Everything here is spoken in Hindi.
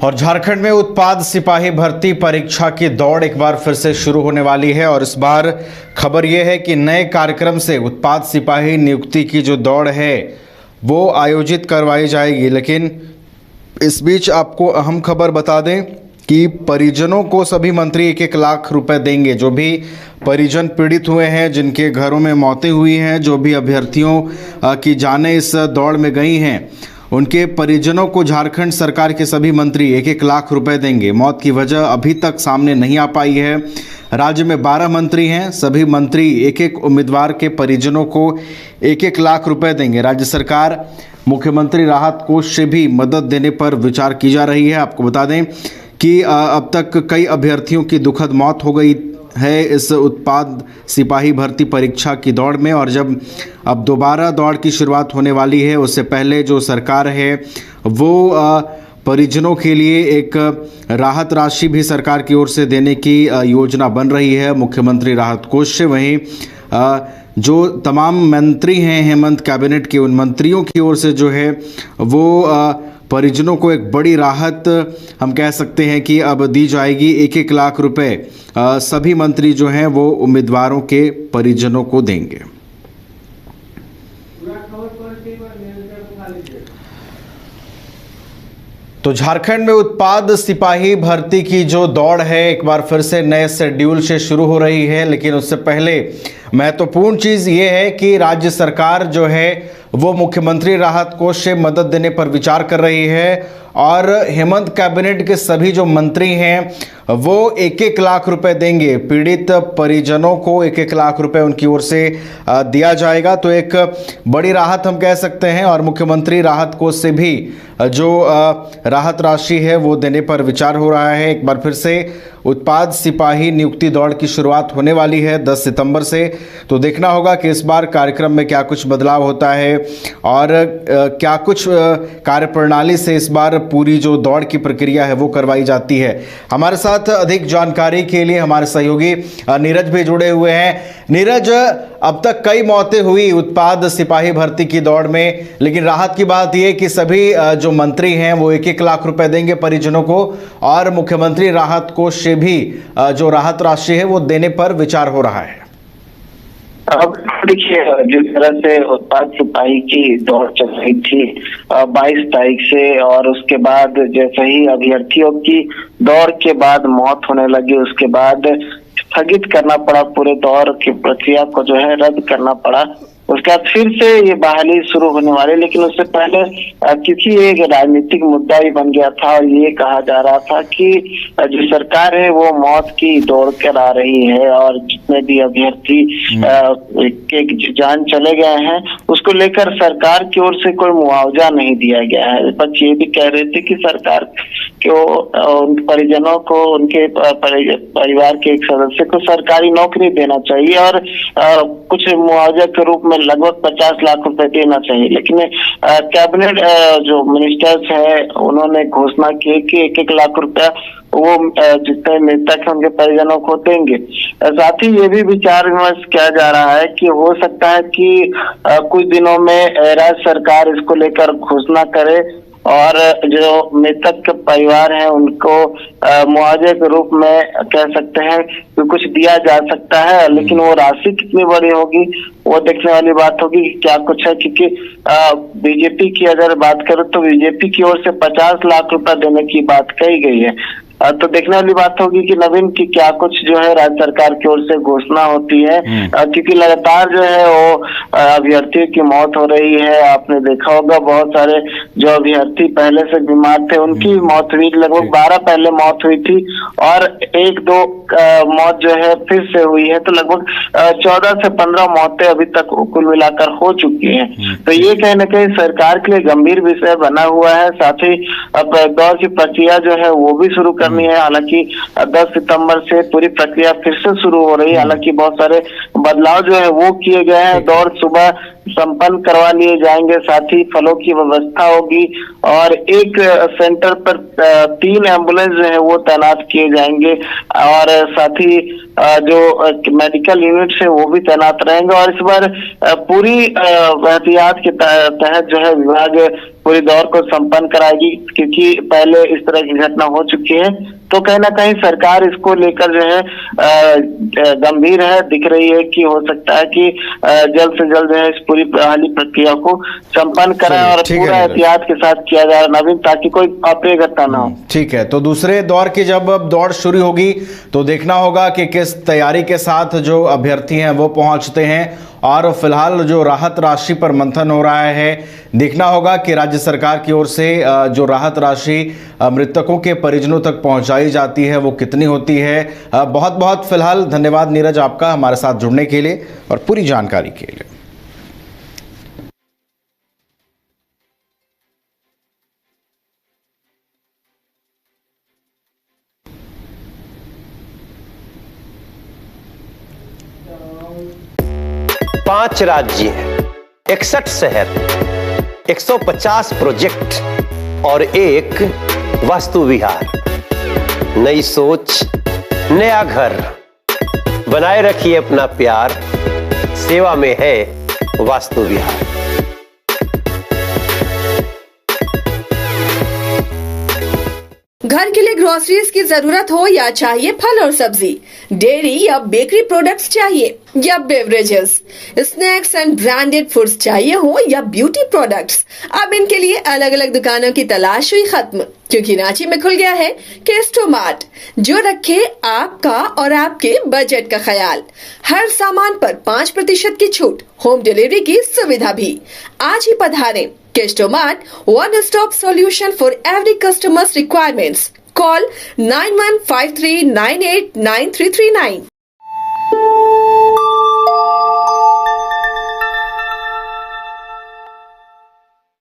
और झारखंड में उत्पाद सिपाही भर्ती परीक्षा की दौड़ एक बार फिर से शुरू होने वाली है। और इस बार खबर यह है कि नए कार्यक्रम से उत्पाद सिपाही नियुक्ति की जो दौड़ है वो आयोजित करवाई जाएगी। लेकिन इस बीच आपको अहम खबर बता दें कि परिजनों को सभी मंत्री 1-1 लाख रुपए देंगे। जो भी परिजन पीड़ित हुए हैं, जिनके घरों में मौतें हुई हैं, जो भी अभ्यर्थियों की जानें इस दौड़ में गई हैं, उनके परिजनों को झारखंड सरकार के सभी मंत्री 1-1 लाख रुपए देंगे। मौत की वजह अभी तक सामने नहीं आ पाई है। राज्य में 12 मंत्री हैं। सभी मंत्री एक उम्मीदवार के परिजनों को 1-1 लाख रुपए देंगे। राज्य सरकार मुख्यमंत्री राहत कोष से भी मदद देने पर विचार की जा रही है। आपको बता दें कि अब तक कई अभ्यर्थियों की दुखद मौत हो गई है इस उत्पाद सिपाही भर्ती परीक्षा की दौड़ में। और जब अब दोबारा दौड़ की शुरुआत होने वाली है, उससे पहले जो सरकार है वो परिजनों के लिए एक राहत राशि भी सरकार की ओर से देने की योजना बन रही है मुख्यमंत्री राहत कोष से। वहीं जो तमाम मंत्री हैं हेमंत कैबिनेट के, उन मंत्रियों की ओर से जो है वो परिजनों को एक बड़ी राहत हम कह सकते हैं कि अब दी जाएगी। 1-1 लाख रुपए सभी मंत्री जो हैं वो उम्मीदवारों के परिजनों को देंगे। तो झारखंड में उत्पाद सिपाही भर्ती की जो दौड़ है एक बार फिर से नए शेड्यूल से शुरू हो रही है। लेकिन उससे पहले महत्वपूर्ण चीज़ ये है कि राज्य सरकार जो है वो मुख्यमंत्री राहत कोष से मदद देने पर विचार कर रही है। और हेमंत कैबिनेट के सभी जो मंत्री हैं वो 1-1 लाख रुपए देंगे। पीड़ित परिजनों को 1-1 लाख रुपए उनकी ओर से दिया जाएगा। तो एक बड़ी राहत हम कह सकते हैं। और मुख्यमंत्री राहत कोष से भी जो राहत राशि है वो देने पर विचार हो रहा है। एक बार फिर से उत्पाद सिपाही नियुक्ति दौड़ की शुरुआत होने वाली है 10 सितंबर से। तो देखना होगा कि इस बार कार्यक्रम में क्या कुछ बदलाव होता है और क्या कुछ कार्यप्रणाली से इस बार पूरी जो दौड़ की प्रक्रिया है वो करवाई जाती है। हमारे साथ अधिक जानकारी के लिए हमारे सहयोगी नीरज भी जुड़े हुए हैं। नीरज, अब तक कई मौतें हुई उत्पाद सिपाही भर्ती की दौड़ में, लेकिन राहत की बात यह कि सभी जो मंत्री हैं वो 1-1 लाख रुपए देंगे परिजनों को। और मुख्यमंत्री राहत कोष से भी जो राहत राशि है वो देने पर विचार हो रहा है। अब देखिए, जिस तरह से उत्पाद सिपाही की दौड़ चल रही थी 22 तारीख से, और उसके बाद जैसे ही अभ्यर्थियों की दौड़ के बाद मौत होने लगी, उसके बाद स्थगित करना पड़ा, पूरे दौड़ की प्रक्रिया को जो है रद्द करना पड़ा। उसके बाद फिर से ये बहाली शुरू होने वाली। लेकिन उससे पहले किसी एक राजनीतिक मुद्दा ही बन गया था और ये कहा जा रहा था कि जो सरकार है वो मौत की दौड़ कर आ रही है और जितने भी अभ्यर्थी के जान चले गए हैं उसको लेकर सरकार की ओर से कोई मुआवजा नहीं दिया गया है। विपक्ष ये भी कह रहे थे कि सरकार को उन परिजनों को, उनके परिवार के एक सदस्य को सरकारी नौकरी देना चाहिए और कुछ मुआवजा के रूप में लगभग 50 लाख रुपए देना चाहिए। लेकिन कैबिनेट जो मिनिस्टर्स है उन्होंने घोषणा की कि 1-1 लाख रुपया वो जितने मृतक हैं उनके परिजनों को देंगे। साथ ही ये भी विचार विमर्श किया जा रहा है कि हो सकता है कि कुछ दिनों में राज्य सरकार इसको लेकर घोषणा करे और जो मृतक के परिवार हैं उनको मुआवजे के रूप में कह सकते हैं कि कुछ दिया जा सकता है। लेकिन वो राशि कितनी बड़ी होगी वो देखने वाली बात होगी कि क्या कुछ है। क्योंकि बीजेपी की अगर बात करें तो बीजेपी की ओर से 50 लाख रुपए देने की बात कही गई है। तो देखने वाली बात होगी कि नवीन की क्या कुछ जो है राज्य सरकार की ओर से घोषणा होती है। क्योंकि लगातार जो है वो अभ्यर्थियों की मौत हो रही है। आपने देखा होगा बहुत सारे जो अभ्यर्थी पहले से बीमार थे उनकी मौत हुई, लगभग 12 पहले मौत हुई थी और 1-2 मौत जो है फिर से हुई है। तो लगभग 14 से 15 मौतें अभी तक कुल मिलाकर हो चुकी हैं। तो ये कहीं ना कहीं सरकार के लिए गंभीर विषय बना हुआ है। साथ ही अब दौड़ की प्रक्रिया जो है वो भी शुरू करनी है। हालांकि 10 सितंबर से पूरी प्रक्रिया फिर से शुरू हो रही है। हालांकि बहुत सारे बदलाव जो है वो किए गए हैं। दौड़ सुबह संपन्न करवा लिए जाएंगे, साथ ही फलों की व्यवस्था होगी और एक सेंटर पर 3 एम्बुलेंस जो है वो तैनात किए जाएंगे और साथ ही जो मेडिकल यूनिट्स है वो भी तैनात रहेंगे। और इस बार पूरी एहतियात के तहत जो है विभाग पूरी दौड़ को संपन्न कराएगी, क्योंकि पहले इस तरह की घटना हो चुकी है। तो कहीं ना कहीं सरकार इसको लेकर जो है गंभीर है, दिख रही है कि हो सकता है कि जल्द से जल्द जो है इस पूरी बहाली प्रक्रिया को संपन्न कराएं और पूरा एहतियात के साथ किया जाए नवीन, ताकि कोई अप्रिय घटना ना हो। ठीक है, तो दूसरे दौर की जब अब दौड़ शुरू होगी तो देखना होगा कि किस तैयारी के साथ जो अभ्यर्थी हैं वो पहुंचते हैं। और फिलहाल जो राहत राशि पर मंथन हो रहा है, देखना होगा कि राज्य सरकार की ओर से जो राहत राशि मृतकों के परिजनों तक पहुंचाई जाती है वो कितनी होती है। बहुत बहुत फिलहाल धन्यवाद नीरज आपका हमारे साथ जुड़ने के लिए और पूरी जानकारी के लिए। पांच राज्य, 61 शहर, 150 प्रोजेक्ट और एक वास्तु विहार। नई सोच, नया घर, बनाए रखिए अपना प्यार, सेवा में है वास्तु विहार। घर के लिए ग्रोसरीज की जरूरत हो या चाहिए फल और सब्जी, डेयरी या बेकरी प्रोडक्ट्स चाहिए या beverages, snacks and branded foods चाहिए हो या ब्यूटी प्रोडक्ट्स, अब इनके लिए अलग अलग दुकानों की तलाश हुई खत्म, क्योंकि रांची में खुल गया है केस्टोमार्ट, जो रखे आपका और आपके बजट का ख्याल। हर सामान पर 5% की छूट, होम डिलीवरी की सुविधा भी। आज ही पधारें। केस्टोमार्ट, one stop solution for every customer's requirements. Call 9153989339.